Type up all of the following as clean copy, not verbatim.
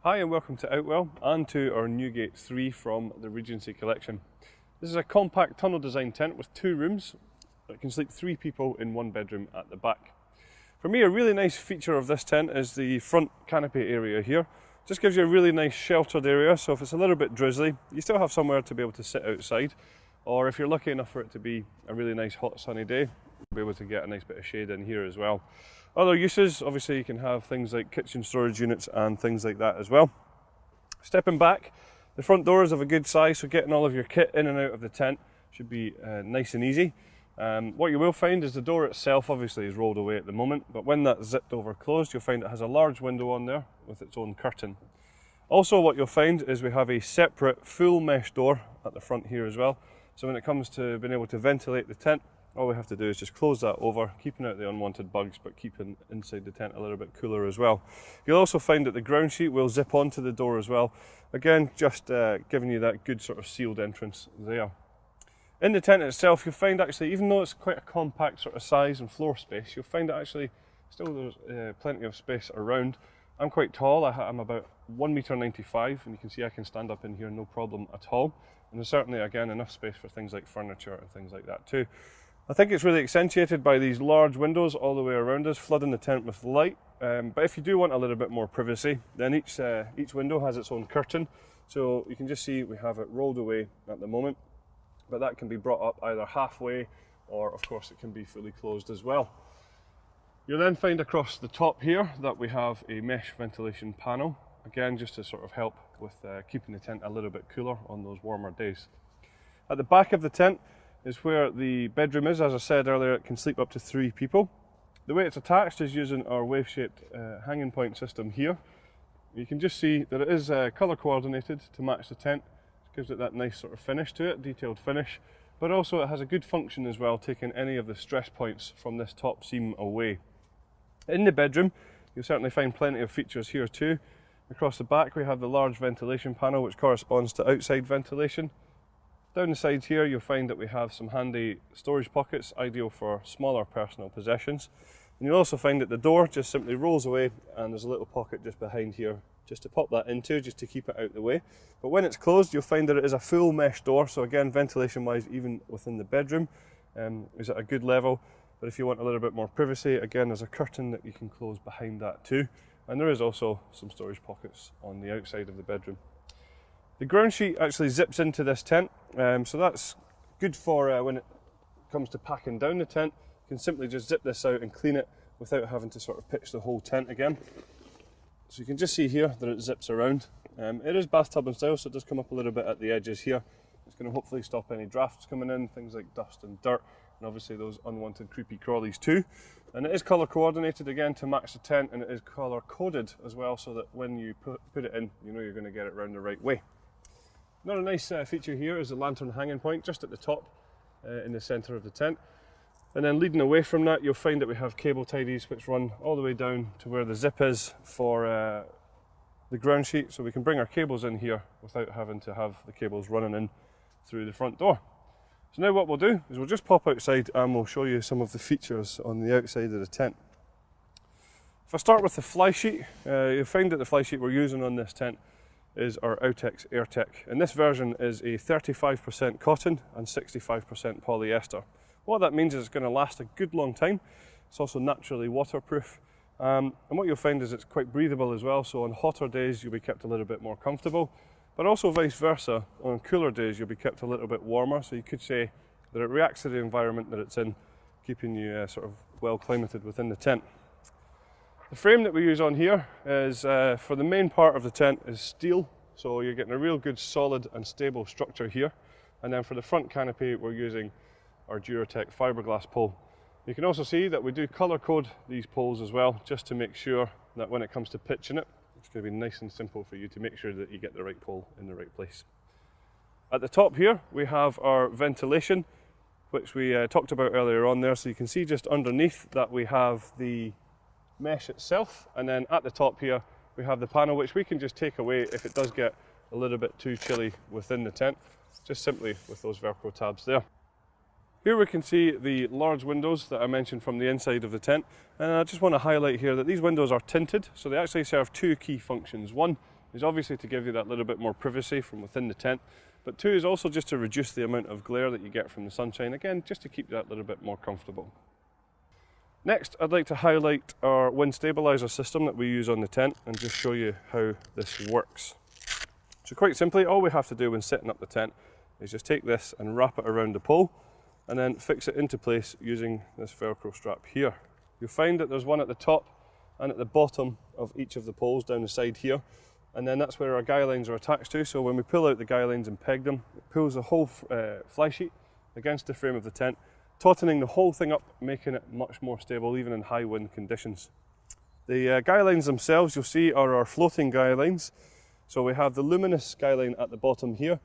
Hi and welcome to Outwell and to our Newgate 3 from the Regency collection. This is a compact tunnel design tent with 2 rooms that can sleep 3 people in 1 bedroom at the back. For me, a really nice feature of this tent is the front canopy area here. Just gives you a really nice sheltered area, so if it's a little bit drizzly, you still have somewhere to be able to sit outside, or if you're lucky enough for it to be a really nice hot sunny day, you'll be able to get a nice bit of shade in here as well. Other uses, obviously you can have things like kitchen storage units and things like that as well. Stepping back, the front door is of a good size, so getting all of your kit in and out of the tent should be nice and easy. What you will find is the door itself obviously is rolled away at the moment, but when that's zipped over closed, you'll find it has a large window on there with its own curtain. Also what you'll find is we have a separate full mesh door at the front here as well, so when it comes to being able to ventilate the tent, all we have to do is just close that over, keeping out the unwanted bugs, but keeping inside the tent a little bit cooler as well. You'll also find that the ground sheet will zip onto the door as well. Again, just giving you that good sort of sealed entrance there. In the tent itself, you'll find actually, even though it's quite a compact sort of size and floor space, you'll find that actually still there's plenty of space around. I'm quite tall, I'm about 1.95 meters, and you can see I can stand up in here no problem at all. And there's certainly, again, enough space for things like furniture and things like that too. I think it's really accentuated by these large windows all the way around us, flooding the tent with light. But if you do want a little bit more privacy, then each window has its own curtain. So you can just see we have it rolled away at the moment, but that can be brought up either halfway, or of course it can be fully closed as well. You'll then find across the top here that we have a mesh ventilation panel, again just to sort of help with keeping the tent a little bit cooler on those warmer days. At the back of the tent is where the bedroom is. As I said earlier, it can sleep up to 3 people. The way it's attached is using our wave-shaped hanging point system here. You can just see that it is colour coordinated to match the tent. It gives it that nice sort of finish to it, detailed finish, but also it has a good function as well, taking any of the stress points from this top seam away. In the bedroom, you'll certainly find plenty of features here too. Across the back we have the large ventilation panel, which corresponds to outside ventilation. Down the sides here you'll find that we have some handy storage pockets, ideal for smaller personal possessions. And you'll also find that the door just simply rolls away, and there's a little pocket just behind here just to pop that into, just to keep it out of the way. But when it's closed, you'll find that it is a full mesh door, so again, ventilation wise, even within the bedroom is at a good level. But if you want a little bit more privacy, again, there's a curtain that you can close behind that too. And there is also some storage pockets on the outside of the bedroom. The ground sheet actually zips into this tent, so that's good for when it comes to packing down the tent. You can simply just zip this out and clean it without having to sort of pitch the whole tent again. So you can just see here that it zips around. It is bathtub in style, so it does come up a little bit at the edges here. It's going to hopefully stop any drafts coming in, things like dust and dirt, and obviously those unwanted creepy crawlies too. And it is colour coordinated again to match the tent, and it is colour coded as well, so that when you put it in, you know you're going to get it round the right way. Another nice feature here is the lantern hanging point just at the top in the centre of the tent. And then leading away from that, you'll find that we have cable tidies which run all the way down to where the zip is for the ground sheet, so we can bring our cables in here without having to have the cables running in through the front door. So now what we'll do is we'll just pop outside and we'll show you some of the features on the outside of the tent. If I start with the Flysheet, you'll find that the Flysheet we're using on this tent is our Outex AirTech, and this version is a 35% cotton and 65% polyester. What that means is it's going to last a good long time. It's also naturally waterproof, and what you'll find is it's quite breathable as well, so on hotter days you'll be kept a little bit more comfortable, but also vice versa, on cooler days you'll be kept a little bit warmer, so you could say that it reacts to the environment that it's in, keeping you sort of well climated within the tent. The frame that we use on here is, for the main part of the tent, is steel, so you're getting a real good solid and stable structure here. And then for the front canopy we're using our Duratec fiberglass pole. You can also see that we do colour code these poles as well, just to make sure that when it comes to pitching it, it's going to be nice and simple for you to make sure that you get the right pole in the right place. At the top here we have our ventilation, which we talked about earlier on there, so you can see just underneath that we have the mesh itself, and then at the top here we have the panel, which we can just take away if it does get a little bit too chilly within the tent, just simply with those Velcro tabs there. Here we can see the large windows that I mentioned from the inside of the tent, and I just want to highlight here that these windows are tinted, so they actually serve 2 key functions. One is obviously to give you that little bit more privacy from within the tent, but 2 is also just to reduce the amount of glare that you get from the sunshine, again just to keep that little bit more comfortable. Next, I'd like to highlight our wind stabiliser system that we use on the tent and just show you how this works. So quite simply, all we have to do when setting up the tent is just take this and wrap it around the pole and then fix it into place using this Velcro strap here. You'll find that there's one at the top and at the bottom of each of the poles down the side here, and then that's where our guy lines are attached to. So when we pull out the guy lines and peg them, it pulls the whole Flysheet against the frame of the tent, tautening the whole thing up, making it much more stable even in high wind conditions. The guy lines themselves, you'll see, are our floating guy lines. So we have the luminous guy line at the bottom here,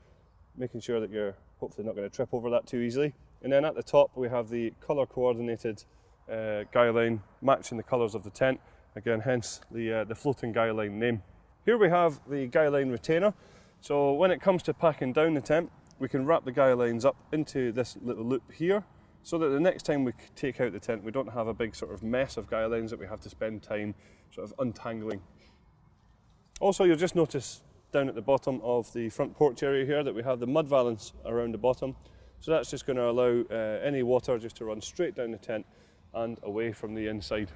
making sure that you're hopefully not going to trip over that too easily. And then at the top we have the colour coordinated guy line matching the colours of the tent, again hence the floating guy line name. Here we have the guy line retainer. So when it comes to packing down the tent, we can wrap the guy lines up into this little loop here, so that the next time we take out the tent we don't have a big sort of mess of guy lines that we have to spend time sort of untangling. Also, you'll just notice down at the bottom of the front porch area here that we have the mud valance around the bottom, so that's just going to allow any water just to run straight down the tent and away from the inside.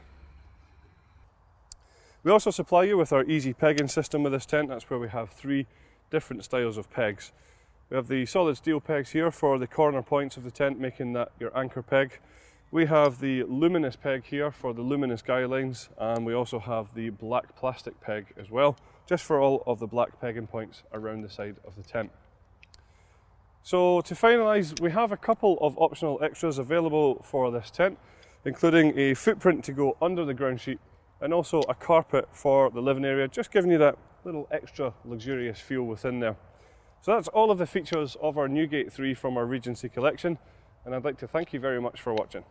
We also supply you with our easy pegging system with this tent. That's where we have 3 different styles of pegs. We have the solid steel pegs here for the corner points of the tent, making that your anchor peg. We have the luminous peg here for the luminous guy lines, and we also have the black plastic peg as well, just for all of the black pegging points around the side of the tent. So to finalise, we have a couple of optional extras available for this tent, including a footprint to go under the ground sheet and also a carpet for the living area, just giving you that little extra luxurious feel within there. So that's all of the features of our Newgate 3 from our Regency collection, and I'd like to thank you very much for watching.